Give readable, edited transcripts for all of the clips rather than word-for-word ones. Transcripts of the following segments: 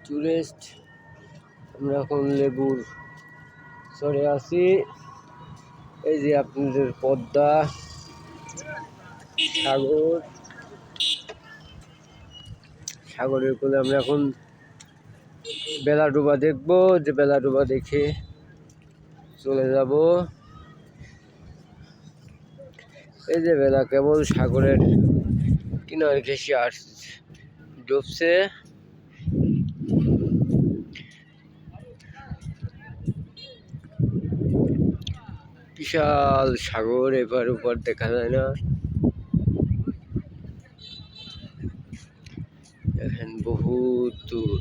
Tourist. আমরা এখন লেবুর চরে আছি। এই যে আপনাদের পদ্মা সাগর, সাগরের কোলে আমরা এখন বেলা ডোবা দেখবো। যে বেলা ডোবা দেখে চলে যাব। এই যে বেলা কেবল সাগরের কিনারে ঘেঁষে ডুবছে। বিশাল সাগর, এপার ওপার দেখা যায় না। দেখেন বহুত দূর,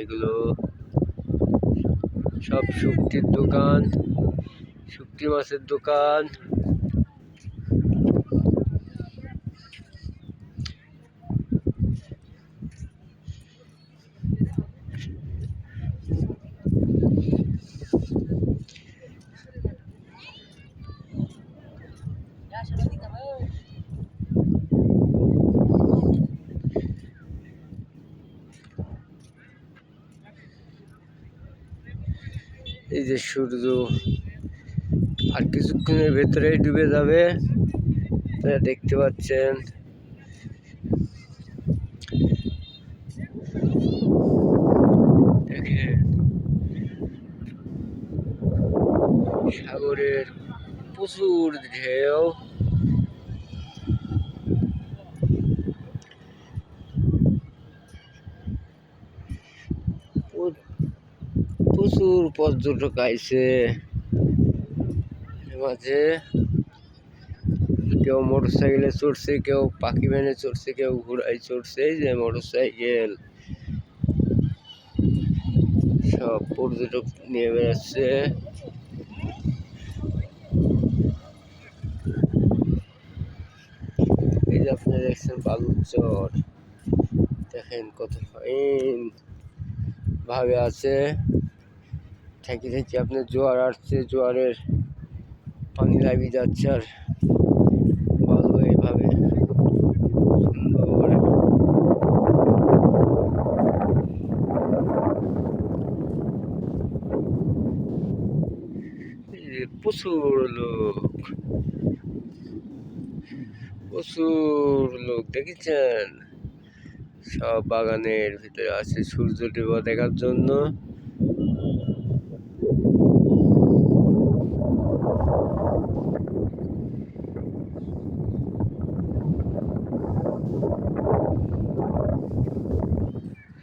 এগুলো সব শুক্তির দোকান, শুক্তি মাছের দোকান। এই যে সূর্য আর কিছুক্ষণের ভেতরেই ডুবে যাবে, দেখতে পাচ্ছেন। দেখেন সাগরের প্রচুর ঢেউ। প্রচুর পর্যটক আইছে মাঝে। কেউ মোটর সাইকেলে চড়ছে, কেউ পাখি ভ্যানে চড়ছে, কেউ ঘোড়ায় চড়ছে। এই যে মোটর সাইকেল, সব পর্যটক নিয়ে বেড়াচ্ছে। এই যে আপনি দেখছেন বালুর চর, দেখেন কত ফাইন ভাবে আছে। থাকি থাকি আপনার জোয়ার আসছে, জোয়ারের পানি লাগি যাচ্ছে আর বালু এইভাবে সুন্দর। প্রচুর লোক, প্রচুর লোক দেখেছেন। সব বাগানের ভিতরে আছে সূর্য ডোবা দেখার জন্য।